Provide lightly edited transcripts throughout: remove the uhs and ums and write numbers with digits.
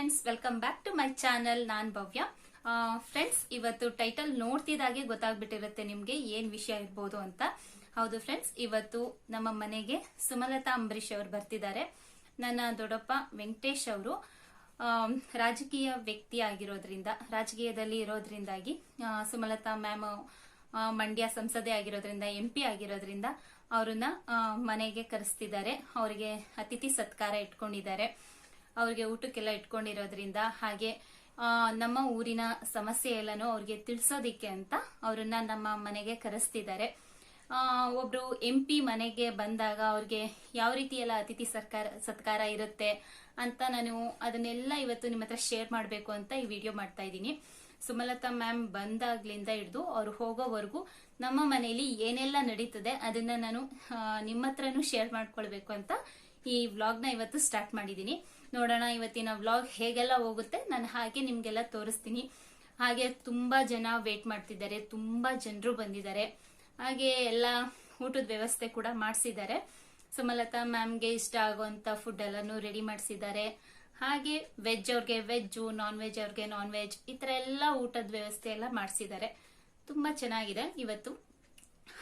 Friends, welcome back to my channel. ನಾನ್ Bhavya. Friends, ಇವತ್ತು title ನೋಡ್ತಿದ್ದಾಗೆ ಗೊತ್ತಾಗ್ಬಿಟ್ಟಿರುತ್ತೆ ನಿಮ್ಗೆ ಏನ್ ವಿಷಯ ಇರ್ಬೋದು ಅಂತ. ಹೌದು ಫ್ರೆಂಡ್ಸ್, ಇವತ್ತು ನಮ್ಮ ಮನೆಗೆ ಸುಮಲತಾ ಅಂಬರೀಶ್ ಅವರು ಬರ್ತಿದ್ದಾರೆ. ನನ್ನ ದೊಡ್ಡಪ್ಪ ವೆಂಕಟೇಶ್ ಅವರು ರಾಜಕೀಯ ವ್ಯಕ್ತಿ ಆಗಿರೋದ್ರಿಂದ, ರಾಜಕೀಯದಲ್ಲಿ ಇರೋದ್ರಿಂದಾಗಿ ಸುಮಲತಾ ಮ್ಯಾಮ್ ಮಂಡ್ಯ ಸಂಸದೆ ಆಗಿರೋದ್ರಿಂದ, MP ಆಗಿರೋದ್ರಿಂದ ಅವ್ರನ್ನ ಮನೆಗೆ ಕರೆಸ್ತಿದ್ದಾರೆ. ಅವರಿಗೆ ಅತಿಥಿ ಸತ್ಕಾರ ಇಟ್ಕೊಂಡಿದ್ದಾರೆ. ಅವ್ರಿಗೆ ಊಟಕ್ಕೆಲ್ಲ ಇಟ್ಕೊಂಡಿರೋದ್ರಿಂದ, ಹಾಗೆ ನಮ್ಮ ಊರಿನ ಸಮಸ್ಯೆ ಎಲ್ಲಾನು ಅವ್ರಿಗೆ ತಿಳಿಸೋದಿಕ್ಕೆ ಅಂತ ಅವ್ರನ್ನ ನಮ್ಮ ಮನೆಗೆ ಕರೆಸ್ತಿದ್ದಾರೆ. ಒಬ್ರು MP ಮನೆಗೆ ಬಂದಾಗ ಅವ್ರಿಗೆ ಯಾವ ರೀತಿ ಎಲ್ಲ ಅತಿಥಿ ಸತ್ಕಾರ ಇರುತ್ತೆ ಅಂತ ನಾನು ಅದನ್ನೆಲ್ಲ ಇವತ್ತು ನಿಮ್ಮ ಹತ್ರ ಶೇರ್ ಮಾಡಬೇಕು ಅಂತ ಈ ವಿಡಿಯೋ ಮಾಡ್ತಾ ಇದ್ದೀನಿ. ಸುಮಲತಾ ಮ್ಯಾಮ್ ಬಂದಾಗ್ಲಿಂದ ಹಿಡಿದು ಅವ್ರು ಹೋಗೋವರೆಗೂ ನಮ್ಮ ಮನೆಯಲ್ಲಿ ಏನೆಲ್ಲ ನಡೀತದೆ ಅದನ್ನ ನಾನು ನಿಮ್ಮ ಹತ್ರನೂ ಶೇರ್ ಮಾಡ್ಕೊಳ್ಬೇಕು ಅಂತ ಈ ವ್ಲಾಗ್ ನ ಇವತ್ತು ಸ್ಟಾರ್ಟ್ ಮಾಡಿದೀನಿ. ನೋಡೋಣ ಇವತ್ತಿನ ವ್ಲಾಗ್ ಹೇಗೆಲ್ಲ ಹೋಗುತ್ತೆ, ನಾನು ಹಾಗೆ ನಿಮ್ಗೆಲ್ಲ ತೋರಿಸ್ತೀನಿ. ಹಾಗೆ ತುಂಬಾ ಜನ ವೇಟ್ ಮಾಡ್ತಿದ್ದಾರೆ, ತುಂಬಾ ಜನರು ಬಂದಿದ್ದಾರೆ. ಹಾಗೆ ಎಲ್ಲ ಊಟದ ವ್ಯವಸ್ಥೆ ಕೂಡ ಮಾಡಿಸಿದ್ದಾರೆ. ಸುಮಲತಾ ಮ್ಯಾಮ್ಗೆ ಇಷ್ಟ ಆಗುವಂತ ಫುಡ್ ಎಲ್ಲಾನು ರೆಡಿ ಮಾಡಿಸಿದ್ದಾರೆ. ಹಾಗೆ ವೆಜ್ ಅವ್ರಿಗೆ ವೆಜ್, ನಾನ್ ವೆಜ್ ಅವ್ರಿಗೆ ನಾನ್ ವೆಜ್, ಈ ತರ ಎಲ್ಲ ಊಟದ ವ್ಯವಸ್ಥೆ ಎಲ್ಲ ಮಾಡಿಸಿದ್ದಾರೆ. ತುಂಬಾ ಚೆನ್ನಾಗಿದೆ ಇವತ್ತು.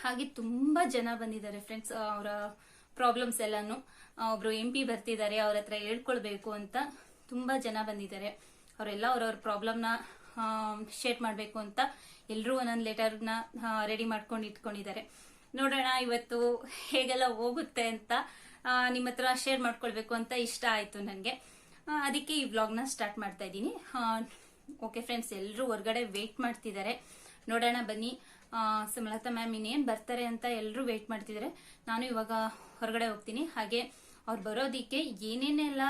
ಹಾಗೆ ತುಂಬಾ ಜನ ಬಂದಿದ್ದಾರೆ ಫ್ರೆಂಡ್ಸ್. ಅವರ ಪ್ರಾಬ್ಲಮ್ಸ್ ಎಲ್ಲಾನು ಒಬ್ರು MP ಬರ್ತಿದ್ದಾರೆ, ಅವ್ರ ಹತ್ರ ಹೇಳ್ಕೊಳ್ಬೇಕು ಅಂತ ತುಂಬಾ ಜನ ಬಂದಿದ್ದಾರೆ. ಅವರೆಲ್ಲ ಅವ್ರವ್ರ ಪ್ರಾಬ್ಲಮ್ನ ಶೇರ್ ಮಾಡಬೇಕು ಅಂತ ಎಲ್ಲರೂ ಒಂದೊಂದು ಲೆಟರ್ನ ರೆಡಿ ಮಾಡ್ಕೊಂಡು ಇಟ್ಕೊಂಡಿದ್ದಾರೆ. ನೋಡೋಣ ಇವತ್ತು ಹೇಗೆಲ್ಲ ಹೋಗುತ್ತೆ ಅಂತ ನಿಮ್ಮ ಹತ್ರ ಶೇರ್ ಮಾಡ್ಕೊಳ್ಬೇಕು ಅಂತ ಇಷ್ಟ ಆಯ್ತು ನನಗೆ. ಅದಕ್ಕೆ ಈ ವ್ಲಾಗ್ನ ಸ್ಟಾರ್ಟ್ ಮಾಡ್ತಾ ಇದ್ದೀನಿ. ಓಕೆ ಫ್ರೆಂಡ್ಸ್, ಎಲ್ಲರೂ ಹೊರಗಡೆ ವೇಟ್ ಮಾಡ್ತಿದ್ದಾರೆ. ನೋಡೋಣ ಬನ್ನಿ. ಸುಮಲತಾ ಮ್ಯಾಮ್ ಇನ್ನೇನು ಬರ್ತಾರೆ ಅಂತ ಎಲ್ಲರೂ ವೇಟ್ ಮಾಡ್ತಿದ್ದಾರೆ. ನಾನು ಇವಾಗ ಹೊರಗಡೆ ಹೋಗ್ತೀನಿ. ಹಾಗೆ ಅವ್ರು ಬರೋದಿಕ್ಕೆ ಏನೇನೆಲ್ಲ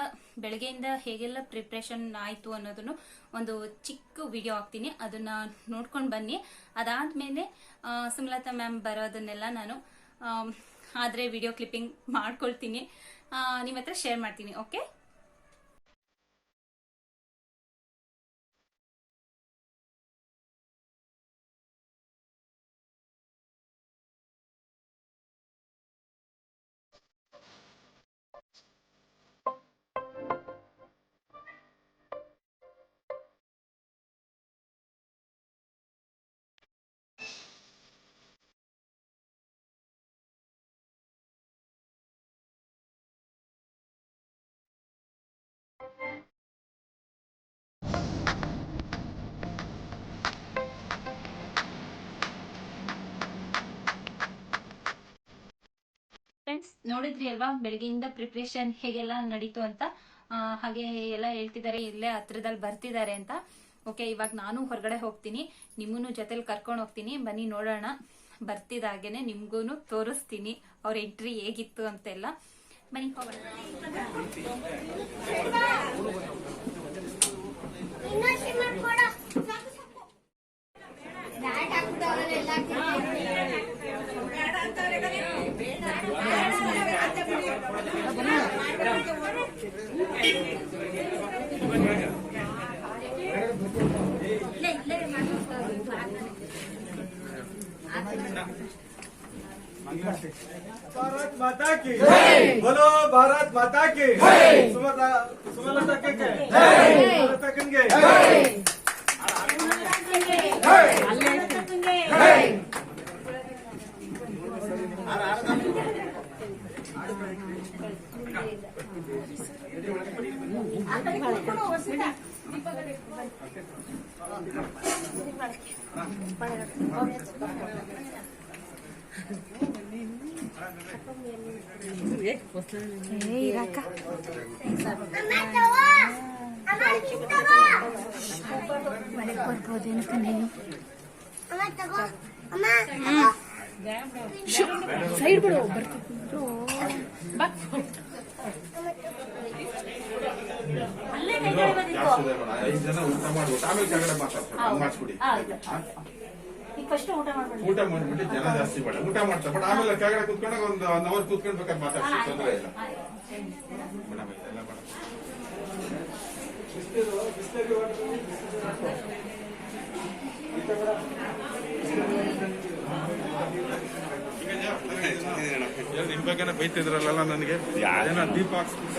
ಬೆಳಗ್ಗೆಯಿಂದ ಹೇಗೆಲ್ಲ ಪ್ರಿಪ್ರೇಷನ್ ಆಯ್ತು ಅನ್ನೋದನ್ನು ಒಂದು ಚಿಕ್ಕ ವಿಡಿಯೋ ಹಾಕ್ತೀನಿ, ಅದನ್ನ ನೋಡ್ಕೊಂಡು ಬನ್ನಿ. ಅದಾದ್ಮೇಲೆ ಸುಮಲತಾ ಮ್ಯಾಮ್ ಬರೋದನ್ನೆಲ್ಲ ನಾನು ಆದ್ರೆ ವಿಡಿಯೋ ಕ್ಲಿಪ್ಪಿಂಗ್ ಮಾಡ್ಕೊಳ್ತೀನಿ, ನಿಮ್ಮ ಹತ್ರ ಶೇರ್ ಮಾಡ್ತೀನಿ. ಓಕೆ, ಫ್ರೆಂಡ್ಸ್, ನೋಡಿದ್ರಿ ಅಲ್ವಾ ಬೆಳಗ್ಗೆಯಿಂದ ಪ್ರಿಪ್ರೇಷನ್ ಹೇಗೆಲ್ಲ ನಡೀತು ಅಂತ. ಹಾಗೆ ಎಲ್ಲ ಹೇಳ್ತಿದ್ದಾರೆ ಇಲ್ಲೇ ಹತ್ರದಲ್ಲಿ ಬರ್ತಿದ್ದಾರೆ ಅಂತ. ಓಕೆ, ಇವಾಗ ನಾನು ಹೊರಗಡೆ ಹೋಗ್ತೀನಿ, ನಿಮ್ಮನ್ನು ಜೊತೆಲಿ ಕರ್ಕೊಂಡು ಹೋಗ್ತೀನಿ. ಬನ್ನಿ ನೋಡೋಣ. ಬರ್ತಿದಾಗೇನೆ ನಿಮ್ಗೂನು ತೋರಿಸ್ತೀನಿ ಅವ್ರ ಎಂಟ್ರಿ ಹೇಗಿತ್ತು ಅಂತೆಲ್ಲ. ಬನ್ನಿ ಹೋಗೋಣ. भारत माता की जय, बोलो भारत माता की जय, सुमलता के सुमलता के ಸೈಡ್ ಬಿಡು, ಬರ್ತಿದ್ರು ಫಸ್ಟ್ ಊಟ ಮಾಡ್ಬಿಟ್ಟು ಜನ ಜಾಸ್ತಿ ಬೇಡ, ಊಟ ಮಾಡ್ತಾ ಬಟ್ ಆಮೇಲೆ ಕೆಳಗಡೆ ಕುತ್ಕೊಂಡಾಗ ಒಂದು 1 ಅವರ್ ಕುತ್ಕೊಂಡ್ಬೇಕಾದ್ರೆ ಮಾತಾಡ್ತೀವಿ, ತೊಂದರೆ ಇಲ್ಲ. ನಿಮ್ ಬಗ್ಗೆನ ಬೈತಿದ್ರಲ್ಲ ನನಗೆ, ಯಾರೇನ ದೀಪ ಹಾಕ್ಸ್ಬಿಟ್ಟು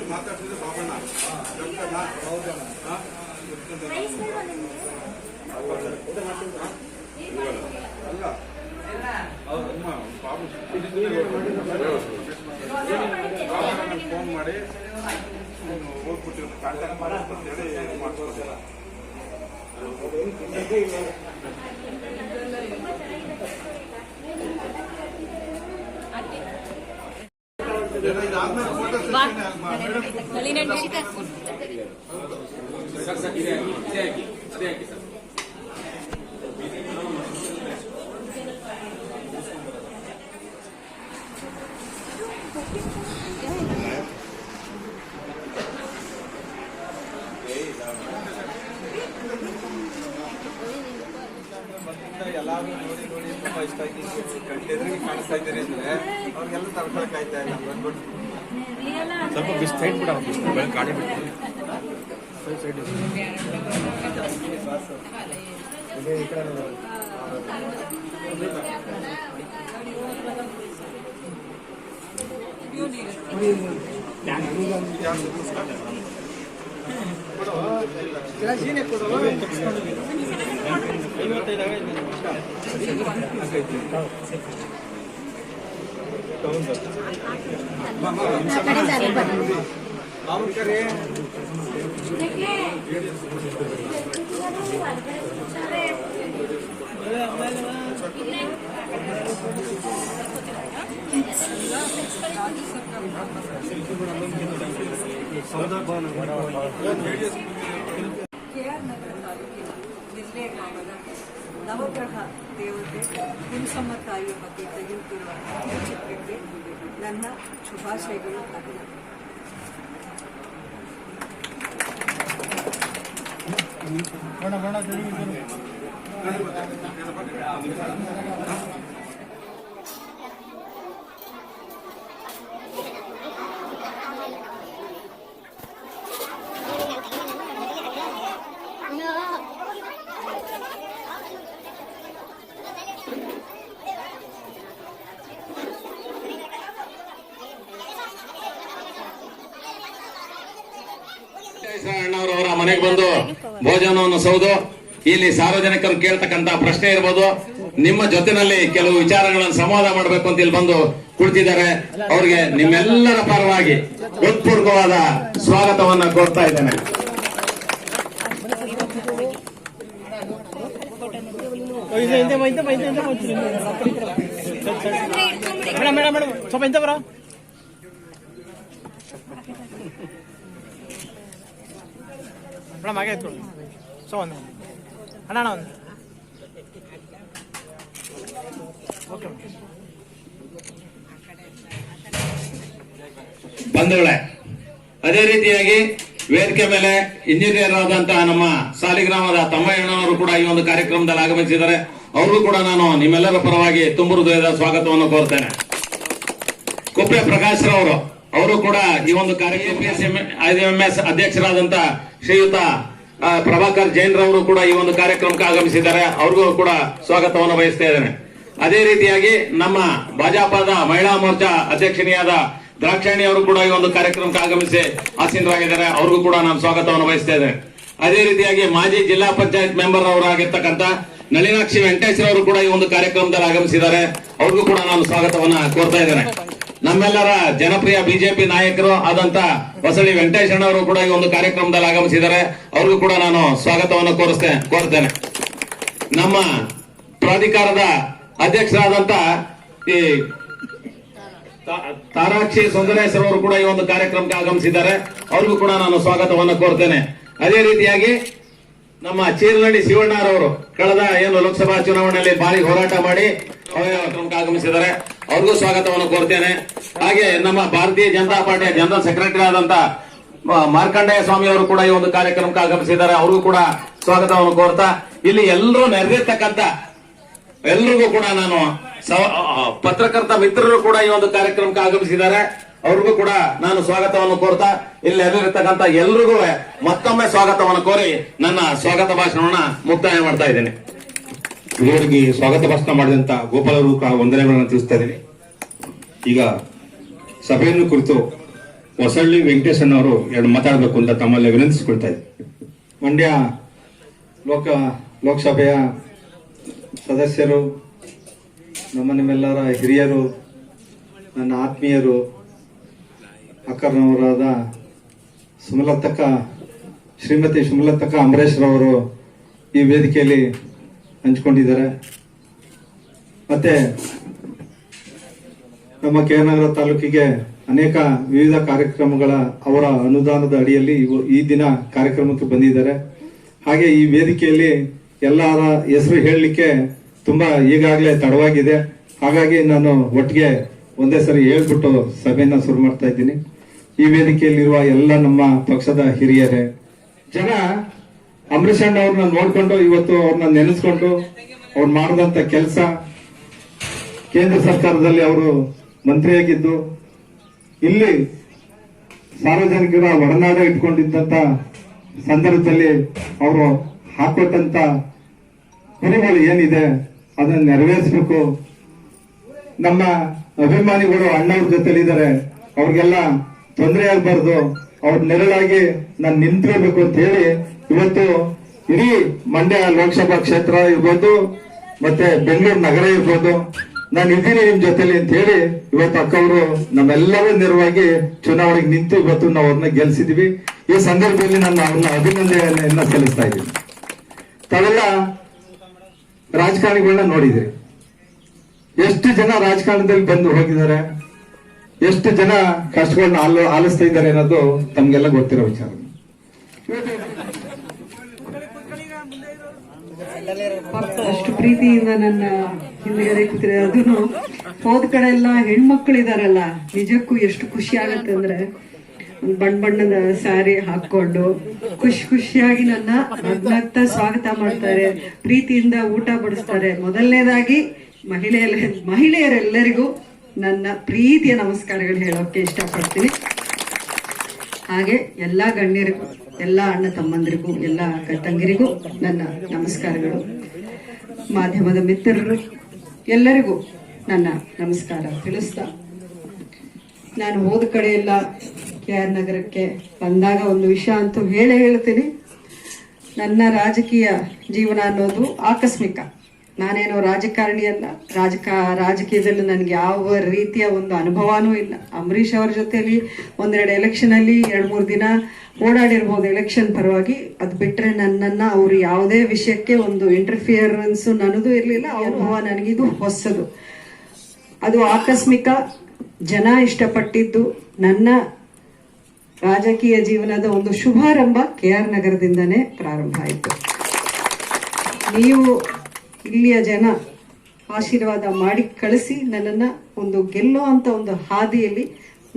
ಮಾತಾಡ್ತಿದ್ರೆ ಬಾಬಣ್ಣ ಫೋನ್ ಮಾಡಿ ಹೋಗ್ಬಿಟ್ಟಿರೋ ಕಾಂಟ್ಯಾಕ್ಟ್ ಮಾಡಿ ಮಾಡ್ಕೊಳ್ತೀರ. ಇದಾದ್ಮೇಲೆ ಫೋಟೋ ಎಲ್ಲಾರು ನೋಡಿ ನೋಡಿ ತುಂಬಾ ಇಷ್ಟ ಆಯ್ತು. ಎದುರಿಗೆ ಕಾಣಿಸ್ತಾ ಇದ್ದೀರಿ ಅಂದ್ರೆ ಅವ್ರಿಗೆಲ್ಲ ತರ್ಕೊಳಕ್ ಆಯ್ತಾ ಇಲ್ಲ ಬಂದ್ಬಿಟ್ಟು ಸ್ವಲ್ಪ ಬಿಸ್ಟೈಟ್ ಬಿಡ ಗಾಡಿ ಬಿಟ್ಟು KR ನಗರ ತಾಲೂಕಿನ ನಿರ್ಲೆ ಗ್ರಾಮದ ನವಗ್ರಹ ದೇವತೆ ಹುಣಸಮ್ಮ ತಾಯಿಯ ಬಗ್ಗೆ ತೆಗೆಯುತ್ತಿರುವ ಈ ಚಿತ್ರಕ್ಕೆ ನನ್ನ ಶುಭಾಶಯಗಳು ಅಭಿನಂದನೆ. ಅಣ್ಣವರವರ ಮನೆಗೆ ಬಂದು ಭೋಜನವನ್ನು ಸೌದು ಇಲ್ಲಿ ಸಾರ್ವಜನಿಕರು ಕೇಳ್ತಕ್ಕಂತ ಪ್ರಶ್ನೆ ಇರ್ಬೋದು, ನಿಮ್ಮ ಜೊತೆನಲ್ಲಿ ಕೆಲವು ವಿಚಾರಗಳನ್ನು ಸಂವಾದ ಮಾಡಬೇಕು ಅಂತ ಇಲ್ಲಿ ಬಂದು ಕುಳಿತಿದ್ದಾರೆ. ಅವರಿಗೆ ನಿಮ್ಮೆಲ್ಲರ ಪರವಾಗಿ ಹೃತ್ಪೂರ್ವಕವಾದ ಸ್ವಾಗತವನ್ನ ಕೋರ್ತಾ ಇದ್ದೇನೆ. ಬಂಧುಗಳೇ, ಅದೇ ರೀತಿಯಾಗಿ ವೇದಿಕೆ ಮೇಲೆ ಇಂಜಿನಿಯರ್ ಆದಂತಹ ನಮ್ಮ ಸಾಲಿಗ್ರಾಮದ ತಮ್ಮಯ್ಯಣ್ಣವರು ಕೂಡ ಈ ಒಂದು ಕಾರ್ಯಕ್ರಮದಲ್ಲಿ ಆಗಮಿಸಿದ್ದಾರೆ. ಅವ್ರಿಗೂ ಕೂಡ ನಾನು ನಿಮ್ಮೆಲ್ಲರ ಪರವಾಗಿ ತುಂಬು ಹೃದಯದ ಸ್ವಾಗತವನ್ನು ಕೋರ್ತೇನೆ. ಕುಪ್ಪೆ ಪ್ರಕಾಶ್ ರವರು ಅವರು ಕೂಡ ಈ ಒಂದು IMS ಅಧ್ಯಕ್ಷರಾದಂತ ಶ್ರೀಯುತ ಪ್ರಭಾಕರ್ ಜೈನ್ ರವರು ಕೂಡ ಈ ಒಂದು ಕಾರ್ಯಕ್ರಮಕ್ಕೆ ಆಗಮಿಸಿದ್ದಾರೆ. ಅವ್ರಿಗೂ ಕೂಡ ಸ್ವಾಗತವನ್ನು ಬಯಸ್ತಾ ಇದ್ದೇನೆ. ಅದೇ ರೀತಿಯಾಗಿ ನಮ್ಮ ಭಾಜಪದ ಮಹಿಳಾ ಮೋರ್ಚಾ ಅಧ್ಯಕ್ಷನಿಯಾದ ದ್ರಾಕ್ಷಾಣಿ ಅವರು ಕೂಡ ಈ ಒಂದು ಕಾರ್ಯಕ್ರಮಕ್ಕೆ ಆಗಮಿಸಿ ಆಸೀನರಾಗಿದ್ದಾರೆ. ಅವ್ರಿಗೂ ಕೂಡ ನಾನು ಸ್ವಾಗತವನ್ನು ಬಯಸ್ತಾ ಇದ್ದೇನೆ. ಅದೇ ರೀತಿಯಾಗಿ ಮಾಜಿ ಜಿಲ್ಲಾ ಪಂಚಾಯತ್ ಮೆಂಬರ್ ಅವರಾಗಿರ್ತಕ್ಕಂಥ ನಳಿನಾಕ್ಷಿ ವೆಂಕಟೇಶ್ ಅವರು ಕೂಡ ಈ ಒಂದು ಕಾರ್ಯಕ್ರಮದಲ್ಲಿ ಆಗಮಿಸಿದ್ದಾರೆ. ಅವ್ರಿಗೂ ಕೂಡ ನಾನು ಸ್ವಾಗತವನ್ನ ಕೋರ್ತಾ ಇದ್ದೇನೆ. ನಮ್ಮೆಲ್ಲರ ಜನಪ್ರಿಯ ಬಿಜೆಪಿ ನಾಯಕರು ಆದಂತ ಹೊಸಳ್ಳಿ ವೆಂಕಟೇಶಣ್ಣವರು ಕೂಡ ಈ ಒಂದು ಕಾರ್ಯಕ್ರಮದಲ್ಲಿ ಆಗಮಿಸಿದ್ದಾರೆ. ಅವ್ರಿಗೂ ಕೂಡ ನಾನು ಸ್ವಾಗತವನ್ನು ಕೋರ್ತೇನೆ. ನಮ್ಮ ಪ್ರಾಧಿಕಾರದ ಅಧ್ಯಕ್ಷರಾದಂತ ಈ ತಾರಾಕ್ಷಿ ಸುಂದರೇಶ್ವರ ಅವರು ಕೂಡ ಈ ಒಂದು ಕಾರ್ಯಕ್ರಮಕ್ಕೆ ಆಗಮಿಸಿದ್ದಾರೆ. ಅವ್ರಿಗೂ ಕೂಡ ನಾನು ಸ್ವಾಗತವನ್ನು ಕೋರ್ತೇನೆ. ಅದೇ ರೀತಿಯಾಗಿ ನಮ್ಮ ಚೀರನಹಳ್ಳಿ ಶಿವಣ್ಣರವರು ಕಳೆದ ಲೋಕಸಭಾ ಚುನಾವಣೆಯಲ್ಲಿ ಭಾರಿ ಹೋರಾಟ ಮಾಡಿ ಕಾರ್ಯಕ್ರಮಕ್ಕೆ ಆಗಮಿಸಿದ್ದಾರೆ. ಅವ್ರಿಗೂ ಸ್ವಾಗತವನ್ನು ಕೋರ್ತೇನೆ. ಹಾಗೆ ನಮ್ಮ ಭಾರತೀಯ ಜನತಾ ಪಾರ್ಟಿಯ ಜನರಲ್ ಸೆಕ್ರೆಟರಿ ಆದಂತ ಮಾರ್ಕಂಡೇಯ ಸ್ವಾಮಿ ಅವರು ಕೂಡ ಈ ಒಂದು ಕಾರ್ಯಕ್ರಮಕ್ಕೆ ಆಗಮಿಸಿದ್ದಾರೆ. ಅವ್ರಿಗೂ ಕೂಡ ಸ್ವಾಗತವನ್ನು ಕೋರ್ತಾ ಇಲ್ಲಿ ಎಲ್ಲರೂ ನೆರೆದಿರ್ತಕ್ಕಂಥ ಎಲ್ರಿಗೂ ಕೂಡ ನಾನು ಪತ್ರಕರ್ತ ಮಿತ್ರರು ಕೂಡ ಈ ಒಂದು ಕಾರ್ಯಕ್ರಮಕ್ಕೆ ಆಗಮಿಸಿದ್ದಾರೆ. ಅವ್ರಿಗೂ ಕೂಡ ನಾನು ಸ್ವಾಗತವನ್ನು ಕೋರ್ತಾ ಇಲ್ಲಿ ನೆರೆದಿರ್ತಕ್ಕಂಥ ಎಲ್ರಿಗೂ ಮತ್ತೊಮ್ಮೆ ಸ್ವಾಗತವನ್ನು ಕೋರಿ ನನ್ನ ಸ್ವಾಗತ ಭಾಷಣವನ್ನ ಮುಕ್ತಾಯ ಮಾಡ್ತಾ ಇದ್ದೇನೆ. ಇವರಿಗೆ ಸ್ವಾಗತ ಭಾಷಣ ಮಾಡಿದಂತ ಗೋಪಾಲ್ ಅವರು ವಂದನೆಗಳನ್ನು ತಿಳಿಸ್ತಾ ಇದ್ದೀನಿ. ಈಗ ಸಭೆಯನ್ನು ಕುರಿತು ಹೊಸಳ್ಳಿ ವೆಂಕಟೇಶನ್ ಅವರು ಎರಡು ಮಾತಾಡಬೇಕು ಅಂತ ತಮ್ಮಲ್ಲಿ ವಿನಂತಿಸಿಕೊಳ್ತಾ ಇದ್ದೀನಿ. ಮಂಡ್ಯ ಲೋಕಸಭೆಯ ಸದಸ್ಯರು, ನಿಮ್ಮೆಲ್ಲರ ಹಿರಿಯರು, ನನ್ನ ಆತ್ಮೀಯರು, ಅಕ್ಕರವರಾದ ಶ್ರೀಮತಿ ಸುಮಲತಕ್ಕ ಅಂಬರೀಶ್ ರವರು ಈ ವೇದಿಕೆಯಲ್ಲಿ ಹಂಚಿಕೊಂಡಿದ್ದಾರೆ. ಮತ್ತೆ ನಮ್ಮ ಕೆ.ಆರ್. ತಾಲೂಕಿಗೆ ಅನೇಕ ವಿವಿಧ ಕಾರ್ಯಕ್ರಮಗಳ ಅವರ ಅನುದಾನದ ಅಡಿಯಲ್ಲಿ ಈ ದಿನ ಕಾರ್ಯಕ್ರಮಕ್ಕೆ ಬಂದಿದ್ದಾರೆ. ಹಾಗೆ ಈ ವೇದಿಕೆಯಲ್ಲಿ ಎಲ್ಲರ ಹೆಸರು ಹೇಳಲಿಕ್ಕೆ ತುಂಬಾ ಈಗಾಗಲೇ ತಡವಾಗಿದೆ. ಹಾಗಾಗಿ ನಾನು ಒಟ್ಟಿಗೆ ಒಂದೇ ಸರಿ ಹೇಳ್ಬಿಟ್ಟು ಸಭೆಯನ್ನ ಶುರು ಮಾಡ್ತಾ ಇದ್ದೀನಿ. ಈ ವೇದಿಕೆಯಲ್ಲಿರುವ ಎಲ್ಲ ನಮ್ಮ ಪಕ್ಷದ ಹಿರಿಯರೇ, ಜನ ಅಂಬರೀಷ್ ಅಣ್ಣ ಅವ್ರನ್ನ ನೋಡ್ಕೊಂಡು ಇವತ್ತು ಅವ್ರನ್ನ ನೆನೆಸ್ಕೊಂಡು ಅವ್ರು ಮಾಡಿದಂತ ಕೆಲಸ, ಕೇಂದ್ರ ಸರ್ಕಾರದಲ್ಲಿ ಅವರು ಮಂತ್ರಿಯಾಗಿದ್ದು ಇಲ್ಲಿ ಸಾರ್ವಜನಿಕರ ಒಡನಾಡ ಇಟ್ಕೊಂಡಿದ್ದಂತ ಸಂದರ್ಭದಲ್ಲಿ ಅವರು ಹಾಕೊಟ್ಟಂತ ಗುರಿಗಳು ಏನಿದೆ ಅದನ್ನ ನೆರವೇರಿಸಬೇಕು. ನಮ್ಮ ಅಭಿಮಾನಿಗಳು ಅಣ್ಣವ್ರ ಜೊತೆಲಿದ್ದಾರೆ, ಅವ್ರಿಗೆಲ್ಲ ತೊಂದರೆ ಆಗಬಾರ್ದು, ಅವ್ರ ನೆರಳಾಗಿ ನಾನು ನಿಂತಿರಬೇಕು ಅಂತ ಹೇಳಿ ಇವತ್ತು ಇಡೀ ಮಂಡ್ಯ ಲೋಕಸಭಾ ಕ್ಷೇತ್ರ ಇರ್ಬೋದು, ಮತ್ತೆ ಬೆಂಗಳೂರು ನಗರ ಇರ್ಬೋದು, ನಾನು ಇದ್ದೀನಿ ನಿಮ್ ಜೊತೆಲಿ ಅಂತ ಹೇಳಿ ಇವತ್ತು ಅಕ್ಕವರು ನಮ್ಮೆಲ್ಲರ ನೆರವಾಗಿ ಚುನಾವಣೆಗೆ ನಿಂತು ಇವತ್ತು ನಾವು ಅವ್ರನ್ನ ಗೆಲ್ಸಿದ್ವಿ. ಈ ಸಂದರ್ಭದಲ್ಲಿ ನಾನು ಅವ್ರನ್ನ ಅಭಿನಂದನೆಯನ್ನ ಸಲ್ಲಿಸ್ತಾ ಇದ್ದೀನಿ. ತಾವೆಲ್ಲ ರಾಜಕಾರಣಿಗಳನ್ನ ನೋಡಿದ್ರಿ, ಎಷ್ಟು ಜನ ರಾಜಕಾರಣದಲ್ಲಿ ಬಂದು ಹೋಗಿದ್ದಾರೆ, ಎಷ್ಟು ಜನ ಕಷ್ಟಗಳನ್ನ ಆಲಿಸ್ತಾ ಇದ್ದಾರೆ ಅನ್ನೋದು ತಮ್ಗೆಲ್ಲ ಗೊತ್ತಿರೋ ವಿಚಾರ. ಅಷ್ಟು ಪ್ರೀತಿಯಿಂದ ನನ್ನ ಹಿಂದ್ಗಡೆ ಕೂತಿದೆ. ಅದನ್ನು ಹೋದ ಕಡೆ ಎಲ್ಲ ಹೆಣ್ಮಕ್ಳಿದಾರಲ್ಲ, ನಿಜಕ್ಕೂ ಎಷ್ಟು ಖುಷಿ ಆಗತ್ತೆ ಅಂದ್ರೆ, ಬಣ್ಣದ ಸ್ಯಾರಿ ಹಾಕೊಂಡು ಖುಷಿಯಾಗಿ ನನ್ನ ನಗ್ನಗ್ತಾ ಸ್ವಾಗತ ಮಾಡ್ತಾರೆ, ಪ್ರೀತಿಯಿಂದ ಊಟ ಬಡಿಸ್ತಾರೆ. ಮೊದಲನೇದಾಗಿ ಮಹಿಳೆಯರೆಲ್ಲರಿಗೂ ನನ್ನ ಪ್ರೀತಿಯ ನಮಸ್ಕಾರಗಳು ಹೇಳೋಕೆ ಇಷ್ಟಪಡ್ತೀನಿ. ಹಾಗೆ ಎಲ್ಲ ಗಣ್ಯರಿಗೂ, ಎಲ್ಲ ಅಣ್ಣ ತಮ್ಮಂದಿರಿಗೂ, ಎಲ್ಲ ತಂಗಿರಿಗೂ ನನ್ನ ನಮಸ್ಕಾರಗಳು. ಮಾಧ್ಯಮದ ಮಿತ್ರರು ಎಲ್ಲರಿಗೂ ನನ್ನ ನಮಸ್ಕಾರ ತಿಳಿಸ್ತಾ, ನಾನು ಹೋದ ಕಡೆ ಎಲ್ಲ ಕೆ.ಆರ್. ನಗರಕ್ಕೆ ಬಂದಾಗ ಒಂದು ವಿಷಯ ಅಂತೂ ಹೇಳ್ತೀನಿ. ನನ್ನ ರಾಜಕೀಯ ಜೀವನ ಅನ್ನೋದು ಆಕಸ್ಮಿಕ. ನಾನೇನೋ ರಾಜಕಾರಣಿ ಅಲ್ಲ, ರಾಜಕೀಯದಲ್ಲಿ ನನಗೆ ಯಾವ ರೀತಿಯ ಒಂದು ಅನುಭವನೂ ಇಲ್ಲ. ಅಂಬರೀಷ್ ಅವ್ರ ಜೊತೆಲಿ ಒಂದೆರಡು ಎಲೆಕ್ಷನ್ ಅಲ್ಲಿ 2-3 ದಿನ ಓಡಾಡಿರ್ಬೋದು ಎಲೆಕ್ಷನ್ ಪರವಾಗಿ. ಅದು ಬಿಟ್ರೆ ನನ್ನನ್ನ ಅವ್ರು ಯಾವುದೇ ವಿಷಯಕ್ಕೆ ಒಂದು ಇಂಟರ್ಫಿಯರೆನ್ಸ್ ನನ್ನದು ಇರಲಿಲ್ಲ. ಅನುಭವ ನನಗಿದು ಹೊಸದು, ಅದು ಆಕಸ್ಮಿಕ. ಜನ ಇಷ್ಟಪಟ್ಟಿದ್ದು ನನ್ನ ರಾಜಕೀಯ ಜೀವನದ ಒಂದು ಶುಭಾರಂಭ ಕೆ.ಆರ್. ನಗರದಿಂದನೇ ಪ್ರಾರಂಭ ಆಯಿತು. ನೀವು ಇಲ್ಲಿಯ ಜನ ಆಶೀರ್ವಾದ ಮಾಡಿ ಕಳಿಸಿ ನನ್ನನ್ನ ಒಂದು ಗೆಲ್ಲುವಂತ ಒಂದು ಹಾದಿಯಲ್ಲಿ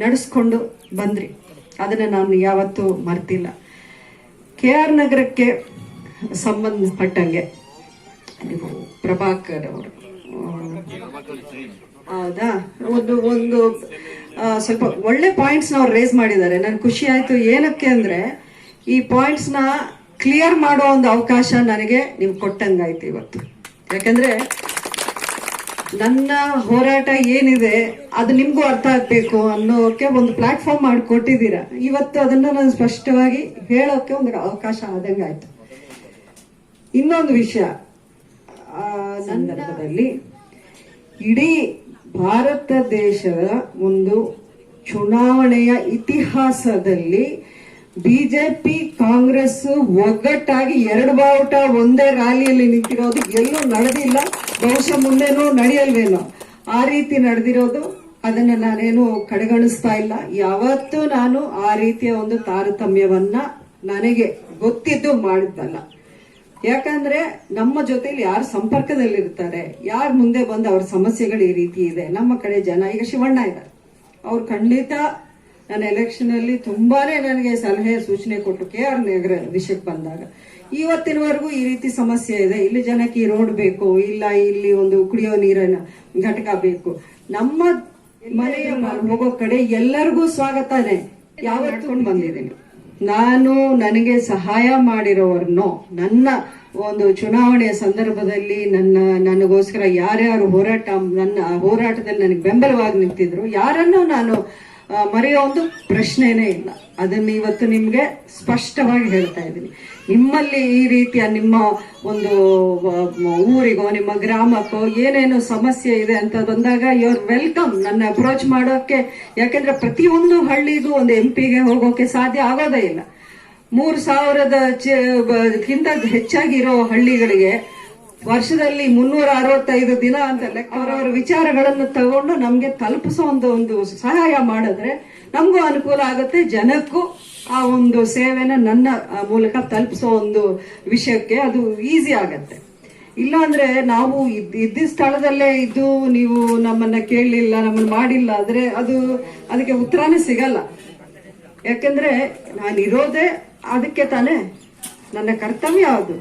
ನಡೆಸ್ಕೊಂಡು ಬಂದ್ರಿ. ಅದನ್ನ ನಾನು ಯಾವತ್ತೂ ಮರ್ತಿಲ್ಲ. ಕೆ.ಆರ್. ನಗರಕ್ಕೆ ಸಂಬಂಧಪಟ್ಟಂಗೆ ಪ್ರಭಾಕರ್ ಅವರು ಹೌದಾ, ಒಂದು ಸ್ವಲ್ಪ ಒಳ್ಳೆ ಪಾಯಿಂಟ್ಸ್ ಅವ್ರು ರೇಸ್ ಮಾಡಿದ್ದಾರೆ. ನನ್ ಖುಷಿ ಆಯ್ತು. ಏನಕ್ಕೆ ಅಂದ್ರೆ ಈ ಪಾಯಿಂಟ್ಸ್ ನ ಕ್ಲಿಯರ್ ಮಾಡೋ ಒಂದು ಅವಕಾಶ ನನಗೆ ನೀವು ಕೊಟ್ಟಂಗಾಯ್ತು ಇವತ್ತು. ಯಾಕಂದ್ರೆ ನನ್ನ ಹೋರಾಟ ಏನಿದೆ ಅದು ನಿಮ್ಗೂ ಅರ್ಥ ಆಗ್ಬೇಕು ಅನ್ನೋಕೆ ಒಂದು ಪ್ಲಾಟ್ಫಾರ್ಮ್ ಮಾಡಿಕೊಟ್ಟಿದ್ದೀರಾ. ಇವತ್ತು ಅದನ್ನ ನಾನು ಸ್ಪಷ್ಟವಾಗಿ ಹೇಳೋಕೆ ಒಂದು ಅವಕಾಶ ಆದಂಗಾಯ್ತು. ಇನ್ನೊಂದು ವಿಷಯ, ಸಂದರ್ಭದಲ್ಲಿ ಇಡೀ ಭಾರತ ದೇಶದ ಒಂದು ಚುನಾವಣೆಯ ಇತಿಹಾಸದಲ್ಲಿ ಬಿಜೆಪಿ ಕಾಂಗ್ರೆಸ್ ಒಗ್ಗಟ್ಟಾಗಿ 2 ಬಾವುಟ ಒಂದೇ ರ್ಯಾಲಿಯಲ್ಲಿ ನಿಂತಿರೋದು ಎಲ್ಲೂ ನಡೆದಿಲ್ಲ, ಬಹುಶಃ ಮುಂದೇನೂ ನಡೆಯಲ್ವೇನೋ. ಆ ರೀತಿ ನಡೆದಿರೋದು, ಅದನ್ನ ನಾನೇನು ಕಡೆಗಣಿಸ್ತಾ ಇಲ್ಲ. ಯಾವತ್ತೂ ನಾನು ಆ ರೀತಿಯ ಒಂದು ತಾರತಮ್ಯವನ್ನ ನನಗೆ ಗೊತ್ತಿದ್ದು ಮಾಡಿದ್ದಲ್ಲ. ಯಾಕಂದ್ರೆ ನಮ್ಮ ಜೊತೆಲಿ ಯಾರು ಸಂಪರ್ಕದಲ್ಲಿರ್ತಾರೆ, ಯಾರು ಮುಂದೆ ಬಂದು ಅವ್ರ ಸಮಸ್ಯೆಗಳು ಈ ರೀತಿ ಇದೆ, ನಮ್ಮ ಕಡೆ ಜನ, ಈಗ ಶಿವಣ್ಣ ಇದ್ದಾರೆ, ಅವ್ರು ಖಂಡಿತ ನನ್ನ ಎಲೆಕ್ಷನ್ ಅಲ್ಲಿ ತುಂಬಾನೇ ನನಗೆ ಸಲಹೆ ಸೂಚನೆ ಕೊಟ್ಟು ಕೆ.ಆರ್. ನಗರ ವಿಷಯಕ್ಕೆ ಬಂದಾಗ ಇವತ್ತಿನವರೆಗೂ ಈ ರೀತಿ ಸಮಸ್ಯೆ ಇದೆ, ಇಲ್ಲಿ ಜನಕ್ಕೆ ಈ ರೋಡ್ ಬೇಕು, ಇಲ್ಲ ಇಲ್ಲಿ ಒಂದು ಕುಡಿಯೋ ನೀರಿನ ಘಟಕ ಬೇಕು. ನಮ್ಮ ಮನೆಯ ಹೋಗೋ ಕಡೆ ಎಲ್ಲರಿಗೂ ಸ್ವಾಗತನೇ ಯಾವತ್ಕೊಂಡು ಬಂದಿದ್ದೀನಿ. ನಾನು ನನಗೆ ಸಹಾಯ ಮಾಡಿರೋರ್ನೋ, ನನ್ನ ಒಂದು ಚುನಾವಣೆಯ ಸಂದರ್ಭದಲ್ಲಿ ನನಗೋಸ್ಕರ ಯಾರ್ಯಾರು ನನ್ನ ಹೋರಾಟದಲ್ಲಿ ನನಗೆ ಬೆಂಬಲವಾಗಿ ನಿಂತಿದ್ರು, ಯಾರನ್ನೂ ನಾನು ಮರೆಯೋ ಒಂದು ಪ್ರಶ್ನೆನೇ ಇಲ್ಲ. ಅದನ್ನು ಇವತ್ತು ನಿಮ್ಗೆ ಸ್ಪಷ್ಟವಾಗಿ ಹೇಳ್ತಾ ಇದ್ದೀನಿ. ನಿಮ್ಮಲ್ಲಿ ಈ ರೀತಿಯ ನಿಮ್ಮ ಒಂದು ಊರಿಗೋ ನಿಮ್ಮ ಗ್ರಾಮಕ್ಕೋ ಏನೇನು ಸಮಸ್ಯೆ ಇದೆ ಅಂತ ಬಂದಾಗ ಯು ಆರ್ ವೆಲ್ಕಮ್ ನನ್ನ ಅಪ್ರೋಚ್ ಮಾಡೋಕೆ. ಯಾಕೆಂದ್ರೆ ಪ್ರತಿಯೊಂದು ಹಳ್ಳಿಗೂ ಒಂದು MP ಗೆ ಹೋಗೋಕೆ ಸಾಧ್ಯ ಆಗೋದೇ ಇಲ್ಲ. 3,000ಕ್ಕಿಂತ ಹೆಚ್ಚಾಗಿರೋ ಹಳ್ಳಿಗಳಿಗೆ ವರ್ಷದಲ್ಲಿ 365 ದಿನ ಅಂತ ಅವರವರ ವಿಚಾರಗಳನ್ನು ತಗೊಂಡು ನಮ್ಗೆ ತಲುಪಿಸೋ ಒಂದು ಸಹಾಯ ಮಾಡಿದ್ರೆ ನಮಗೂ ಅನುಕೂಲ ಆಗುತ್ತೆ, ಜನಕ್ಕೂ ಆ ಒಂದು ಸೇವೆನ ನನ್ನ ಮೂಲಕ ತಲುಪಿಸೋ ಒಂದು ವಿಷಯಕ್ಕೆ ಅದು ಈಸಿ ಆಗತ್ತೆ. ಇಲ್ಲ ಅಂದ್ರೆ ನಾವು ಇದ್ದ ಸ್ಥಳದಲ್ಲೇ ಇದ್ದು ನೀವು ನಮ್ಮನ್ನ ಕೇಳಲಿಲ್ಲ, ನಮ್ಮನ್ನ ಮಾಡಿಲ್ಲ ಅಂದ್ರೆ ಅದಕ್ಕೆ ಉತ್ತರನೇ ಸಿಗಲ್ಲ. ಯಾಕಂದ್ರೆ ನಾನಿರೋದೇ ಅದಕ್ಕೆ ತಾನೇ, ನನ್ನ ಕರ್ತವ್ಯ ಅದು.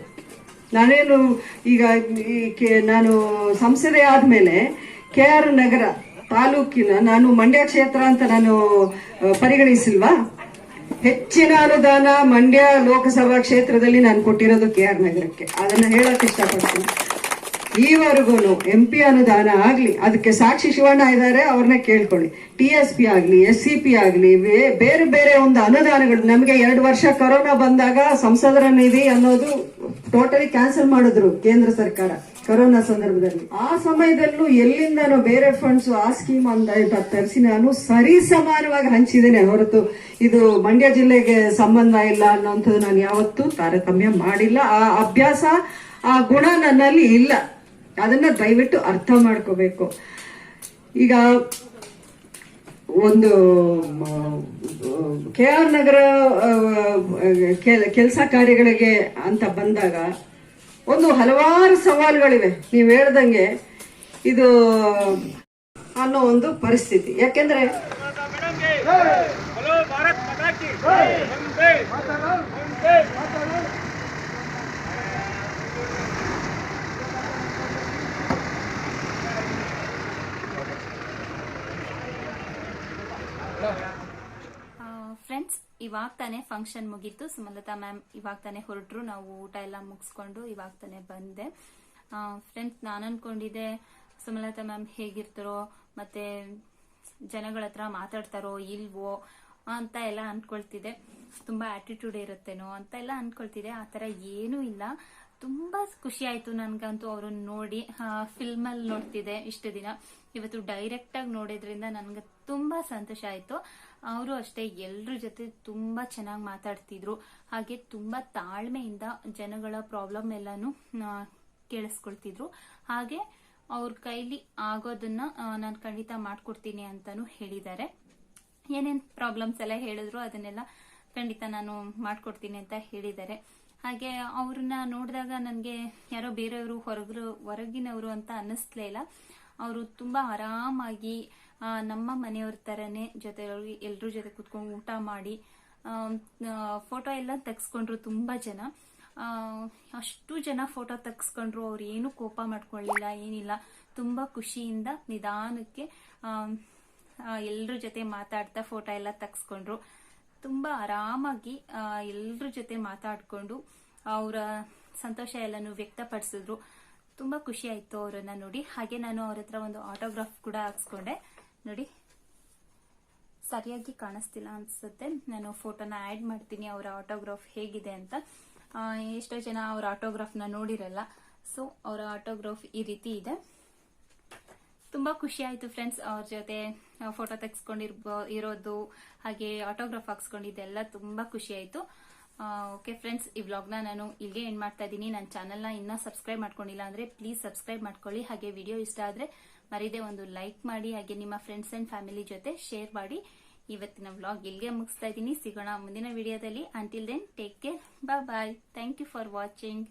ನಾನೇನು ಈಗ ನಾನು ಸಂಸದೆ ಆದ್ಮೇಲೆ KR ನಗರ ತಾಲೂಕಿನ ನಾನು ಮಂಡ್ಯ ಕ್ಷೇತ್ರ ಅಂತ ನಾನು ಪರಿಗಣಿಸಿಲ್ವಾ? ಹೆಚ್ಚಿನ ಅನುದಾನ ಮಂಡ್ಯ ಲೋಕಸಭಾ ಕ್ಷೇತ್ರದಲ್ಲಿ ನಾನು ಕೊಟ್ಟಿರೋದು KR ನಗರಕ್ಕೆ. ಅದನ್ನ ಹೇಳಕ್ ಇಷ್ಟಪಡ್ತೀನಿ. ಈವರೆಗೂ MP ಅನುದಾನ ಆಗ್ಲಿ, ಅದಕ್ಕೆ ಸಾಕ್ಷಿ ಶಿವಣ್ಣ ಇದ್ದಾರೆ, ಅವ್ರನ್ನ ಕೇಳ್ಕೊಳ್ಳಿ. TSP ಆಗ್ಲಿ, SCP ಆಗ್ಲಿ, ಬೇರೆ ಬೇರೆ ಒಂದು ಅನುದಾನಗಳು ನಮಗೆ 2 ವರ್ಷ ಕೊರೋನಾ ಬಂದಾಗ ಸಂಸದರ ನಿಧಿ ಅನ್ನೋದು ಟೋಟಲಿ ಕ್ಯಾನ್ಸಲ್ ಮಾಡಿದ್ರು ಕೇಂದ್ರ ಸರ್ಕಾರ ಕೊರೋನಾ ಸಂದರ್ಭದಲ್ಲಿ. ಆ ಸಮಯದಲ್ಲೂ ಎಲ್ಲಿಂದನೋ ಬೇರೆ ಫಂಡ್ಸ್ ಆ ಸ್ಕೀಮ್ ಅಂತ ತರಿಸಿ ನಾನು ಸರಿ ಸಮಾನವಾಗಿ ಹಂಚಿದ್ದೇನೆ ಹೊರತು ಇದು ಮಂಡ್ಯ ಜಿಲ್ಲೆಗೆ ಸಂಬಂಧ ಇಲ್ಲ ಅನ್ನೋಂಥದ್ದು ನಾನು ಯಾವತ್ತೂ ತಾರತಮ್ಯ ಮಾಡಿಲ್ಲ. ಆ ಅಭ್ಯಾಸ, ಆ ಗುಣ ನನ್ನಲ್ಲಿ ಇಲ್ಲ. ಅದನ್ನ ದಯವಿಟ್ಟು ಅರ್ಥ ಮಾಡ್ಕೋಬೇಕು. ಈಗ ಒಂದು KR ನಗರ ಕೆಲಸ ಕಾರ್ಯಗಳಿಗೆ ಅಂತ ಬಂದಾಗ ಹಲವಾರು ಸವಾಲುಗಳಿವೆ. ನೀವು ಹೇಳ್ದಂಗೆ ಇದು ಅನ್ನೋ ಒಂದು ಪರಿಸ್ಥಿತಿ. ಯಾಕೆಂದ್ರೆ ಫ್ರೆಂಡ್ಸ್, ಇವಾಗ ತಾನೇ ಫಂಕ್ಷನ್ ಮುಗೀತು. ಸುಮಲತಾ ಮ್ಯಾಮ್ ಇವಾಗ ತಾನೇ ಹೊರಟ್ರು. ನಾವು ಊಟ ಎಲ್ಲ ಮುಗಿಸ್ಕೊಂಡು ಇವಾಗ ತಾನೇ ಬಂದೆ. ಫ್ರೆಂಡ್ಸ್, ನಾನು ಅನ್ಕೊಂಡಿದ್ದೆ ಸುಮಲತಾ ಮ್ಯಾಮ್ ಹೇಗಿರ್ತಾರೋ ಮತ್ತೆ ಜನಗಳ ಹತ್ರ ಮಾತಾಡ್ತಾರೋ ಇಲ್ವೋ ಅಂತ ಎಲ್ಲ ಅನ್ಕೊಳ್ತಿದ್ದೆ. ತುಂಬಾ ಆಟಿಟ್ಯೂಡ್ ಇರುತ್ತೇನೋ ಅಂತ ಎಲ್ಲ ಅನ್ಕೊಳ್ತಿದ್ದೆ. ಆ ಥರ ಏನೂ ಇಲ್ಲ. ತುಂಬಾ ಖುಷಿ ಆಯ್ತು ನನ್ಗಂತೂ ಅವ್ರನ್ನ ನೋಡಿ. ಫಿಲ್ಮಲ್ಲಿ ನೋಡ್ತಿದ್ದೆ ಇಷ್ಟು ದಿನ, ಇವತ್ತು ಡೈರೆಕ್ಟ್ ಆಗಿ ನೋಡಿದ್ರಿಂದ ನನ್ಗೆ ತುಂಬಾ ಸಂತೋಷ ಆಯ್ತು. ಅವರು ಅಷ್ಟೇ ಎಲ್ರ ಜೊತೆ ತುಂಬಾ ಚೆನ್ನಾಗಿ ಮಾತಾಡ್ತಿದ್ರು. ಹಾಗೆ ತುಂಬಾ ತಾಳ್ಮೆಯಿಂದ ಜನಗಳ ಪ್ರಾಬ್ಲಮ್ ಎಲ್ಲಾನು ಕೇಳಿಸ್ಕೊಳ್ತಿದ್ರು. ಹಾಗೆ ಅವ್ರ ಕೈಲಿ ಆಗೋದನ್ನ ನಾನು ಖಂಡಿತ ಮಾಡ್ಕೊಡ್ತೀನಿ ಅಂತಾನು ಹೇಳಿದ್ದಾರೆ. ಏನೇನ್ ಪ್ರಾಬ್ಲಮ್ಸ್ ಎಲ್ಲ ಹೇಳಿದ್ರು ಅದನ್ನೆಲ್ಲ ಖಂಡಿತ ನಾನು ಮಾಡ್ಕೊಡ್ತೀನಿ ಅಂತ ಹೇಳಿದ್ದಾರೆ. ಹಾಗೆ ಅವ್ರನ್ನ ನೋಡಿದಾಗ ನನಗೆ ಯಾರೋ ಬೇರೆಯವರು ಹೊರಗಿನವರು ಅಂತ ಅನ್ನಿಸ್ಲೇ ಇಲ್ಲ. ಅವರು ತುಂಬಾ ಆರಾಮಾಗಿ ನಮ್ಮ ಮನೆಯವ್ರ ತರನೇ ಎಲ್ರ ಜೊತೆ ಕುತ್ಕೊಂಡು ಊಟ ಮಾಡಿ ಫೋಟೋ ಎಲ್ಲ ತೆಗ್ಸ್ಕೊಂಡ್ರು. ತುಂಬಾ ಜನ, ಅಷ್ಟು ಜನ ಫೋಟೋ ತೆಗ್ಸ್ಕೊಂಡ್ರು. ಅವ್ರು ಏನು ಕೋಪ ಮಾಡ್ಕೊಳ್ಳಿಲ್ಲ, ಏನಿಲ್ಲ. ತುಂಬಾ ಖುಷಿಯಿಂದ ನಿಧಾನಕ್ಕೆ ಎಲ್ರ ಜೊತೆ ಮಾತಾಡ್ತಾ ಫೋಟೋ ಎಲ್ಲ ತೆಗ್ಸ್ಕೊಂಡ್ರು. ತುಂಬಾ ಆರಾಮಾಗಿ ಎಲ್ರ ಜೊತೆ ಮಾತಾಡ್ಕೊಂಡು ಅವರ ಸಂತೋಷ ಎಲ್ಲಾನು ವ್ಯಕ್ತಪಡಿಸಿದ್ರು. ತುಂಬಾ ಖುಷಿ ಆಯ್ತು ಅವರನ್ನ ನೋಡಿ. ಹಾಗೆ ನಾನು ಅವ್ರ ಹತ್ರ ಒಂದು ಆಟೋಗ್ರಾಫ್ ಕೂಡ ಹಾಕ್ಸ್ಕೊಂಡೆ. ನೋಡಿ, ಸರಿಯಾಗಿ ಕಾಣಿಸ್ತಿಲ್ಲ ಅನ್ಸುತ್ತೆ. ನಾನು ಫೋಟೋನ ಆಡ್ ಮಾಡ್ತೀನಿ ಅವರ ಆಟೋಗ್ರಾಫ್ ಹೇಗಿದೆ ಅಂತ. ಎಷ್ಟೋ ಜನ ಅವರ ಆಟೋಗ್ರಾಫ್ನ ನೋಡಿರಲ್ಲ. ಸೊ ಅವರ ಆಟೋಗ್ರಾಫ್ ಈ ರೀತಿ ಇದೆ. ತುಂಬಾ ಖುಷಿ ಆಯ್ತು ಫ್ರೆಂಡ್ಸ್, ಅವ್ರ ಜೊತೆ ಫೋಟೋ ತೆಗೆಸ್ಕೊಂಡಿರೋದು ಹಾಗೆ ಆಟೋಗ್ರಾಫ್ ಹಾಕ್ಸ್ಕೊಂಡಿದ್ದೆಲ್ಲ ತುಂಬಾ ಖುಷಿ ಆಯ್ತು. ಓಕೆ ಫ್ರೆಂಡ್ಸ್, ಈ ವ್ಲಾಗ್ನ ನಾನು ಇಲ್ಲಿಗೆ ಎಂಡ್ ಮಾಡ್ತಾ ಇದ್ದೀನಿ. ನನ್ನ ಚಾನಲ್ನ ಇನ್ನೂ ಸಬ್ಸ್ಕ್ರೈಬ್ ಮಾಡ್ಕೊಂಡಿಲ್ಲ ಅಂದ್ರೆ ಪ್ಲೀಸ್ ಸಬ್ಸ್ಕ್ರೈಬ್ ಮಾಡ್ಕೊಳ್ಳಿ. ಹಾಗೆ ವಿಡಿಯೋ ಇಷ್ಟ ಆದ್ರೆ ಮರೀದೆ ಒಂದು ಲೈಕ್ ಮಾಡಿ. ಹಾಗೆ ನಿಮ್ಮ ಫ್ರೆಂಡ್ಸ್ ಅಂಡ್ ಫ್ಯಾಮಿಲಿ ಜೊತೆ ಶೇರ್ ಮಾಡಿ. ಇವತ್ತಿನ ವ್ಲಾಗ್ ಇಲ್ಲಿಗೆ ಮುಗಿಸ್ತಾ ಇದ್ದೀನಿ. ಸಿಗೋಣ ಮುಂದಿನ ವಿಡಿಯೋದಲ್ಲಿ. Until then take care, bye. Thank you for watching.